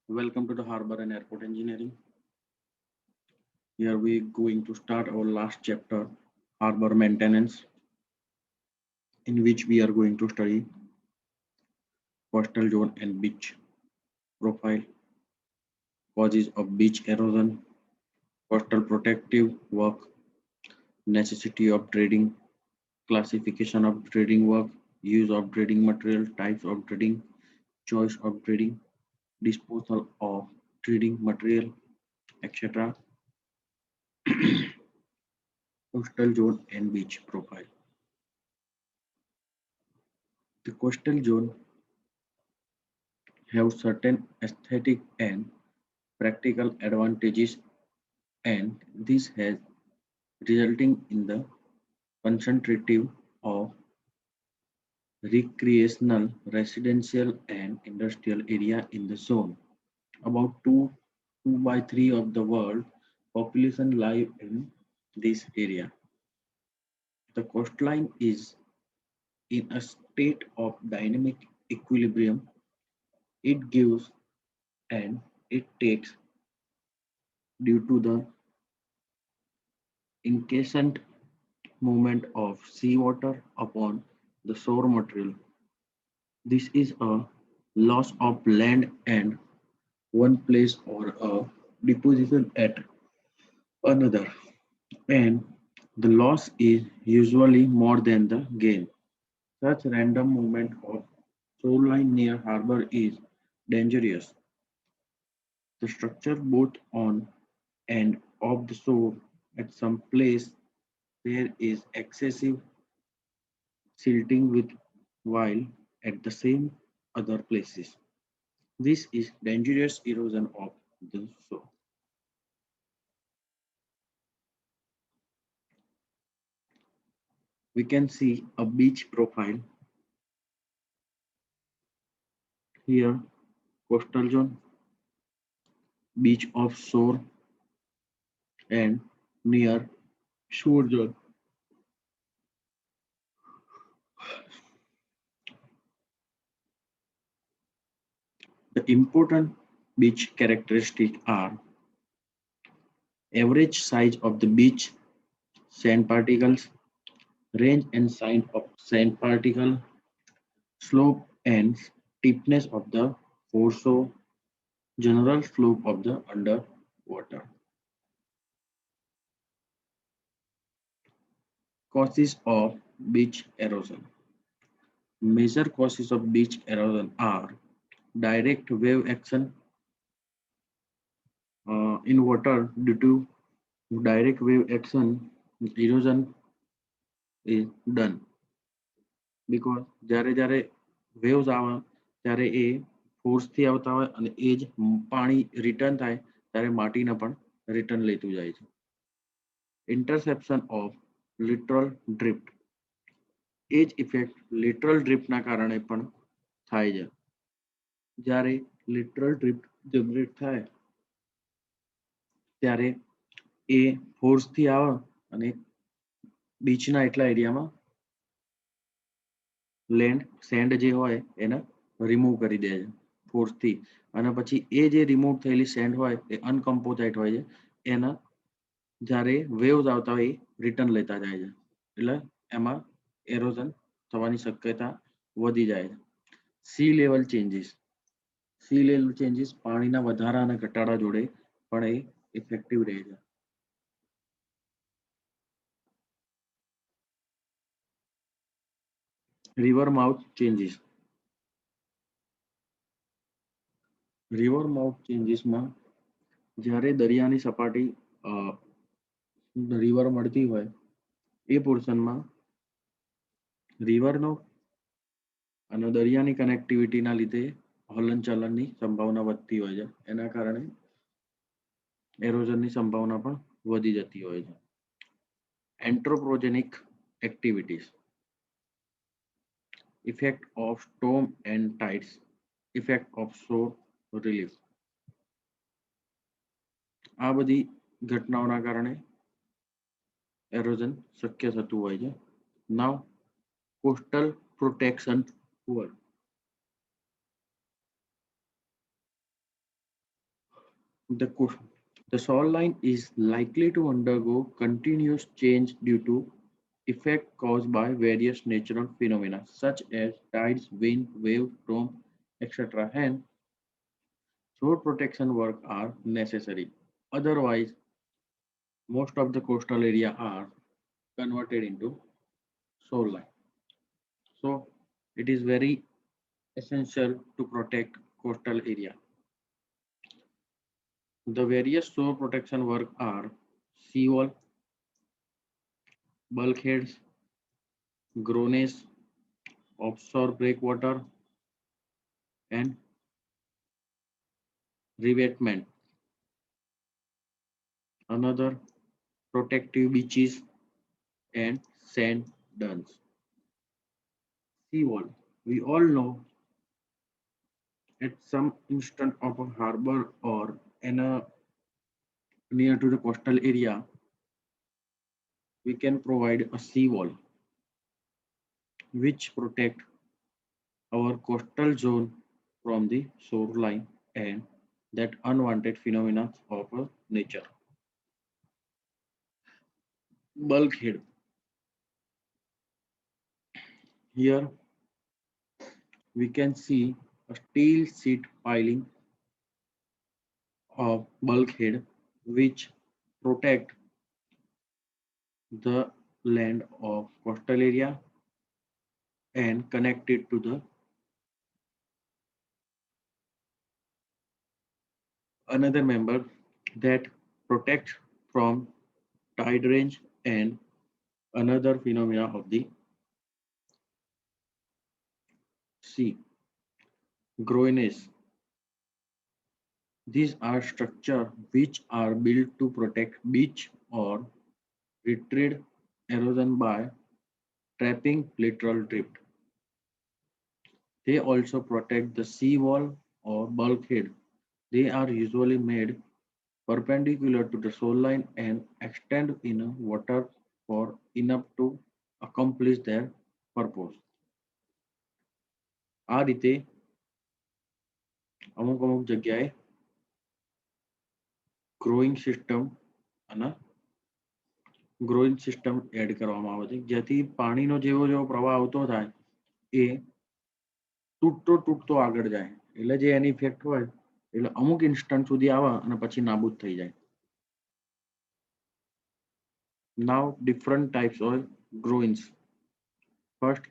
Welcome to the Harbor and Airport Engineering. Here we going to start our last chapter, Harbor Maintenance, in which we are going to study coastal zone and beach profile, causes of beach erosion, coastal protective work, necessity of dredging, classification of dredging work, use of dredging material, types of dredging, choice of dredging, disposal of dredging material, etc. Coastal zone and beach profile. The coastal zone have certain aesthetic and practical advantages, and this has resulting in the concentration of recreational, residential and industrial area in the zone. About 2 by 3 of the world population live in this area. The coastline is in a state of dynamic equilibrium. It gives and it takes due to the incessant movement of seawater upon the shore material. This is a loss of land and one place or a deposition at another, and the loss is usually more than the gain. Such random movement of shoreline near harbor is dangerous. The structure both on and off the shore at some place there is excessive silting with while at the same other places. This is dangerous erosion of the shore. We can see a beach profile here, coastal zone, beach offshore and near shore zone. The important beach characteristics are average size of the beach, sand particles, range and size of sand particle, slope and steepness of the foreshore, general slope of the underwater. Causes of beach erosion. Major causes of beach erosion are direct wave action in water due to direct wave action. Erosion is done because જ્યારે જ્યારે waves આવે ત્યારે એ ફોર્સથી આવતા હોય અને એ જ પાણી return થાય ત્યારે માટીને પણ રિટર્ન લેતું જાય છે. ઇન્ટરસેપ્શન ઓફ લિટરલ ડ્રિફ્ટ, એ જ ઇફેક્ટ લિટરલ ડ્રિફ્ટના કારણે પણ થાય છે. જ્યારે લિટરલ ડ્રિફ્ટ જનરેટ થાય ત્યારે એ ફોર્સથી આવે અને બીચના એટલા એરિયામાં લેન્ડ સેન્ડ જે હોય એને રિમૂવ કરી દે છે ફોર્સથી, અને પછી એ જે રિમૂવ થયેલી સેન્ડ હોય એ અનકમ્પોઝાઇટ હોય છે, એના જ્યારે વેવ્સ આવતા હોય એ રિટર્ન લેતા જાય છે, એટલે એમાં એરોઝન થવાની શક્યતા વધી જાય છે. Sea level changes, sea level changes પાણીના વધારા અને ઘટાડા જોડે પણ એ ઇફેક્ટિવ રહે છે. River mouth changes, river mouth ચેન્જીસમાં જ્યારે દરિયાની સપાટી રિવર મળતી હોય એ પોર્શનમાં રિવરનો અને દરિયાની કનેક્ટિવિટીના લીધે હલનચલનની સંભાવના વધતી હોય છે, એના કારણે એરોઝનની સંભાવના પણ વધી જતી હોય છે. Anthropogenic activities, effect of storm and tides, effect of shore relief, આ બધી ઘટનાઓના કારણે એરોઝન શક્ય થતું હોય છે. Now coastal protection work. The, the soil line is likely to undergo continuous change due to effects caused by various natural phenomena such as tides, wind, wave, storm, etc. And shore protection work are necessary. Otherwise, most of the coastal area are converted into soil line. So it is very essential to protect coastal area. The various shore protection work are seawall, bulkheads, groynes, offshore breakwater, and revetment. Another protective beaches and sand dunes. Seawall. We all know at some instant of a harbor or in a near to the coastal area, we can provide a seawall which protect our coastal zone from the shoreline and that unwanted phenomena of nature. Bulkhead. Here we can see a steel sheet piling of bulkhead which protect the land of coastal area and connect it to the another member that protects from tide range and another phenomena of the sea. Groynes. These are structures which are built to protect beach or retreat erosion by trapping lateral drift. They also protect the seawall or bulkhead. They are usually made perpendicular to the shoreline and extend in water for enough to accomplish their purpose. આ રીતે અમુક અમુક જગ્યાએ growing system add કરવામાં આવે છે જેથી પાણીનો જેવો જેવો પ્રવાહ આવતો થાય એ તૂટતો તૂટતો આગળ જાય એટલે જે એની ઇફેક્ટ હોય એટલે અમુક ઇન્સ્ટન્ટ સુધી આવે અને પછી નાબૂદ થઈ જાય. Now different types of groins. First,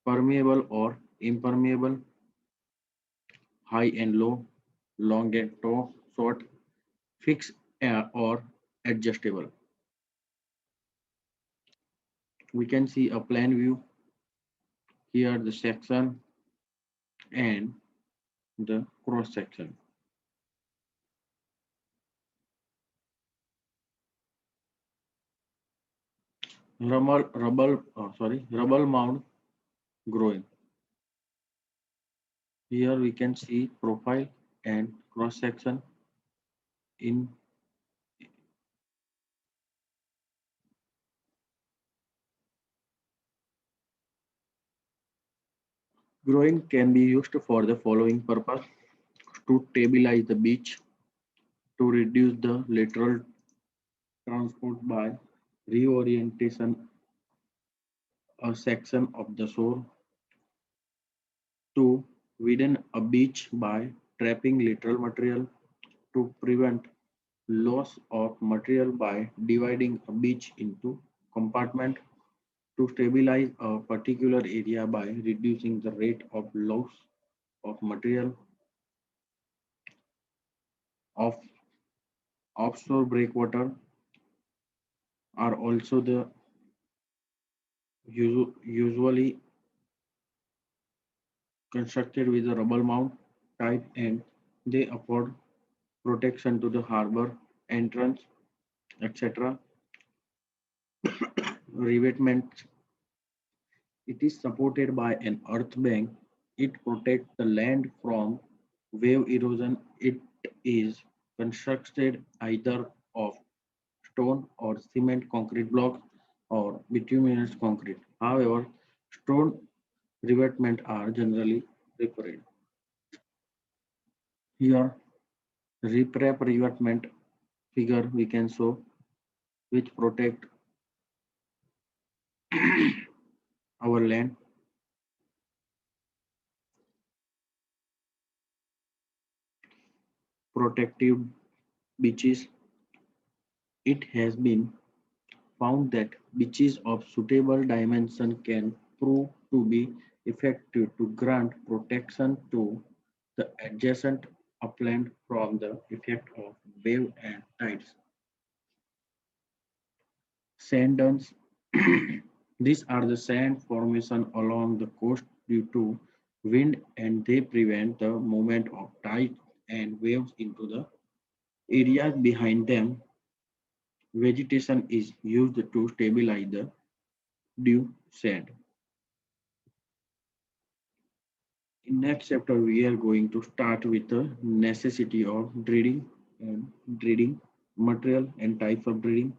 permeable or impermeable, high and low, long and short, fixed or adjustable. We can see a plan view here, the section and the cross section. Rubble mound growing. Here we can see profile and cross section in growing can be used for the following purpose: to stabilize the beach, to reduce the lateral transport by reorientation a section of the shore, to widen a beach by trapping lateral material, to prevent loss of material by dividing a beach into compartment, to stabilize a particular area by reducing the rate of loss of material, of offshore breakwater are also the usually constructed with a rubble mount type and they afford protection to the harbor entrance, etc. Revetment. It is supported by an earth bank. It protects the land from wave erosion. It is constructed either of stone or cement concrete blocks or bituminous concrete. However, stone revetment are generally preferred. Here riprap revetment figure we can show which protect our land. Protective beaches. It has been found that beaches of suitable dimension can prove to be effective to grant protection to the adjacent upland from the effect of wave and tides. Sand dunes. These are the sand formation along the coast due to wind and they prevent the movement of tides and waves into the areas behind them. Vegetation is used to stabilize the due sand. In next chapter, we are going to start with the necessity of dredging and dredging material and types of dredging.